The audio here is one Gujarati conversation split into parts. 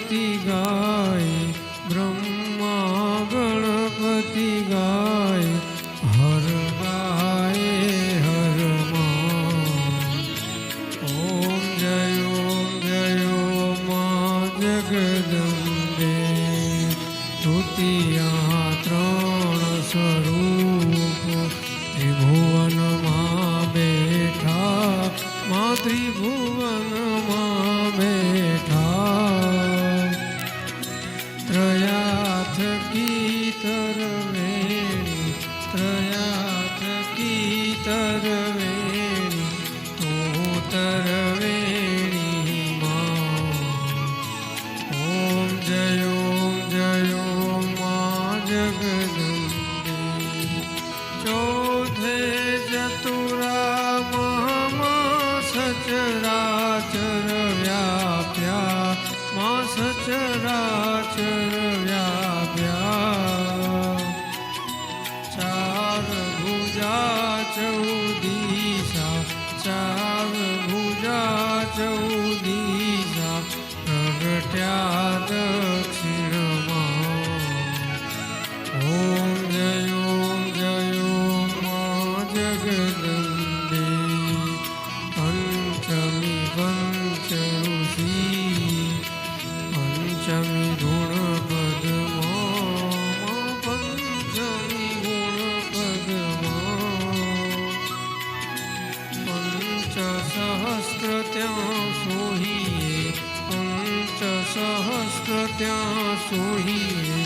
ગણપતિ ગાય, બ્રહ્મા ગણપતિ ગાય, હર ગાય હર માં. ઓમ જય મા જગદંબે. તૃતીયા ત્રણ સ્વરૂપ ત્રિભુવનમાં બેઠા, મા ત્રિભુવનમાં બેઠા. ત્રયાથ કીતર વેણી, ત્રયાથ કીતર વેણી, તોતર વેણી માં. ઓમ જય મા જગદંબે. ચોથે ચતુરા મહા સચરાચર વ્યાપ્યા, મા સચરાચર વ્યાપ્યા. ચાર ભુજા ચૌદીસા, ચાર ભુજા ચૌદીસા, પ્રગટ્યા દક્ષિણમાં. ઓમ જય મા જગદંબે. પંચમી પંચઋષિ, પંચમી ગુણ પદમાં, પંચમી ગુણ પદમાં. પંચ સહસ્ત્ર ત્યાં સોહીએ, પંચ સહસ્ત્ર ત્યાં સોહીએ,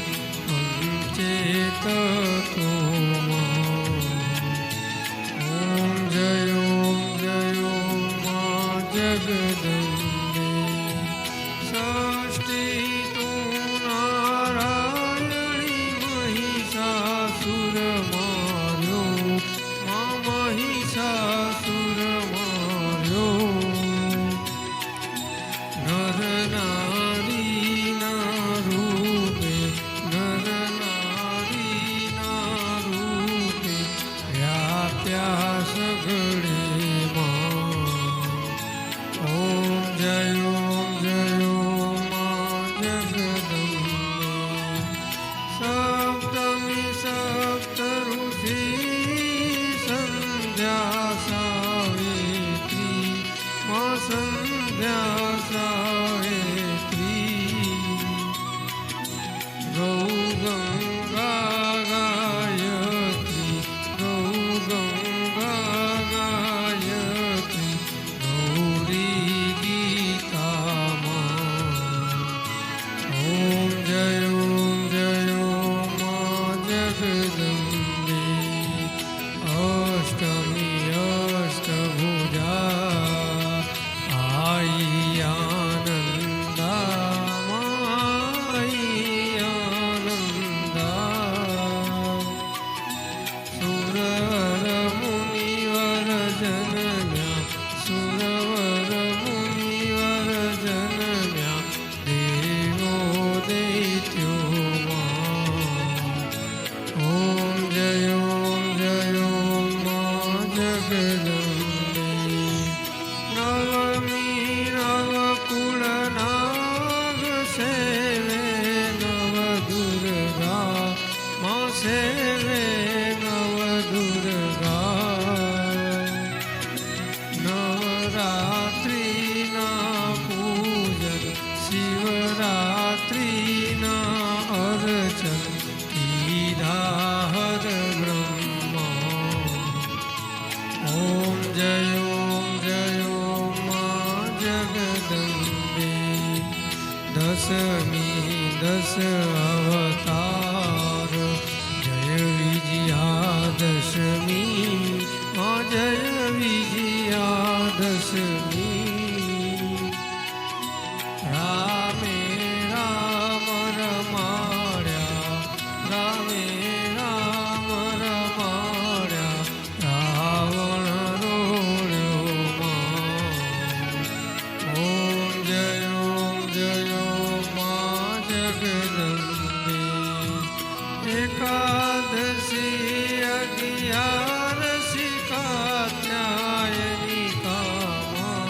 પંચેત તત્વમાં. ઓમ જય મા જગદંબે. ષષ્ઠી તું નારાયણી, મહિષાસુર માર્યો, મા મહિષાસુર માર્યો. નર નારીના રૂપે, નર નારીના રૂપે, વ્યાપ્યા સગળે માં. ઓમ જય મા જગદંબે. સપ્તમી સપ્ત ઋષિ, સંધ્યા સાવિત્રી, મા સંધ્યા સાવિત્રી. ગૌ ગંગા ગાયત્રી, ગૌ ગંગા ગાયત્રી, ગૌરી ગીતામાં. ઓમ જય મા જગદંબે. અષ્ટમી અષ્ટભુજા, આઈ આનંદા, માઈ આનંદા. સુરવર મુનિવર જનમ્યા, સુરવર મુનિવર જનમ્યા, દેવો દૈત્યોમાં. ઓમ જય મા જગદંબે. નવમી નવકુળ નાગ સેવે, નવ દુર્ગા મા સેવે, નવ દુર્ગા. નવરાત્રિના પૂજન, શિવરાત્રિના અર્ચન, કીધા હર બ્રહ્મા. ઓમ જય મા જગદંબે. દશમી દશ અવતાર, જય વિજયાદશમી, મા જય વિજયાદશમી. રામે રામ રમાડ્યા, રામે રામ રમાડ્યા, રાવણ રોળ્યો માં. ઓમ જય મા જગદંબે. એકાદશી અગિયારસી કાત્યાયની કામા,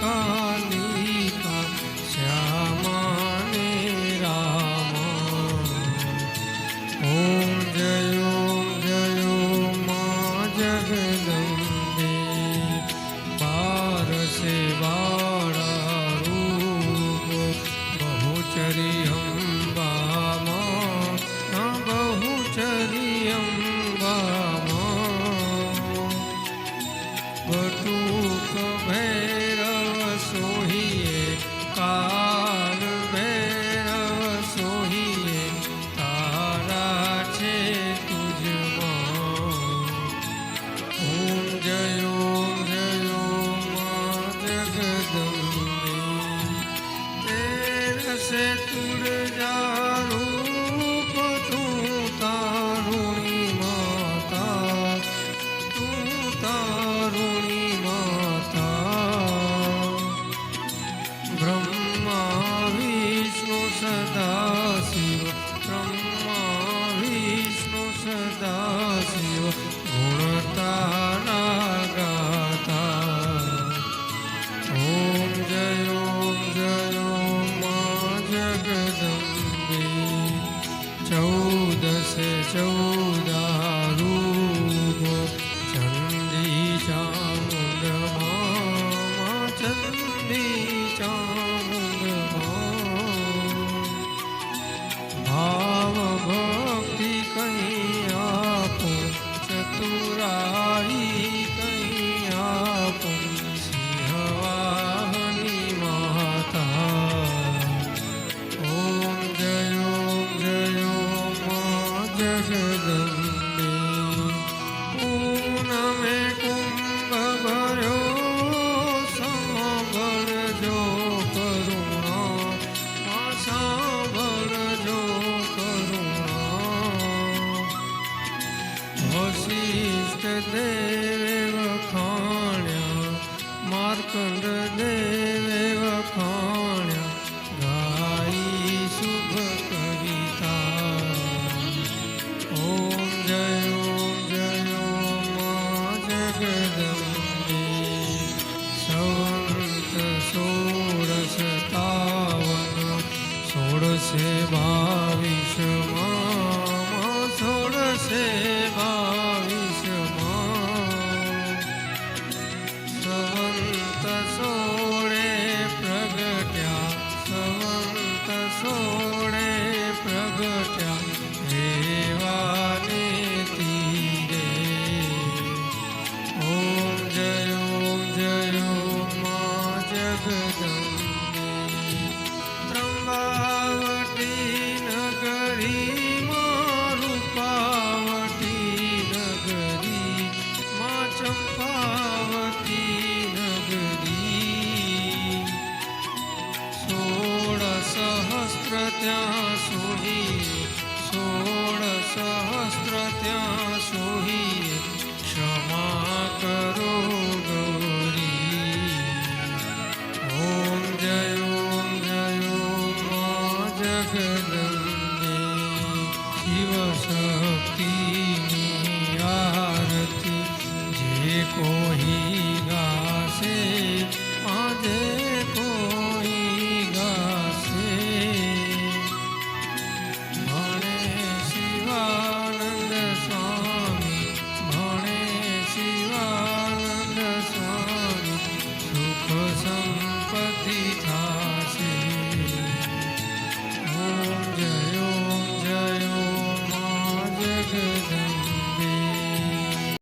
कालिका श्यामा ने रामा। ओम जय माँ जगदम्बे। बारसे बारा रूप बहुचरी अम्बा माँ, बहुचरी अम्बा माँ। बटुक भैरव सोहिए, काल भैरव सोहिए, तारा छे तुझમાં। ओम जय माँ जगदम्बे। तेरे से तुड़ जा रूप तू तारुणी माता, तू तारुणी माता। ब्रह्मा विष्णु सदा शिव, ब्रह्मा विष्णु सदा शिव, गुणतारा गाता। ओम जय माँ जगदम्बे। 14 रूप चंडी चामुंड माँ, चंडी चामुंड माँ। भाव भक्ति कहीं आपो, चतुराई कहीं आपो, सिंहवाहिनी माता। ओम जय माँ जगदम्बे। पूनमे कुंभ भर्यो, सांभळजो करुणा माँ, सांभळजो करुणा। वसिष्ठ देवे वखाण्या, मार्कंड देवे वखाण्या, गाई शुभ कविता। ओम जय माँ जगदम्बे। संवत 1657, 1622 माँ, 1622 माँ। संवत 16 प्रगट्या, संवत 16 प्रगट्या, रेवाने तीरे। ओम जय माँ जगदम्बे। त्र्यंबावती नगरी माँ, रूपावती नगरी माँ, चंपावती नगरी। 16 सहस्त्र ત્યાં સોહીએ, 16 सहस्त्र ત્યાં સોહીએ, ક્ષમા કરો ગૌરી। ओम जय माँ जगदम्बे। शिव शक्तिनी आरती जे कोई गासे, माँ जे कोई गासे। भणे शिवानंद स्वामी, भणे शिवानंद स्वामी, सुख संपत्ति था।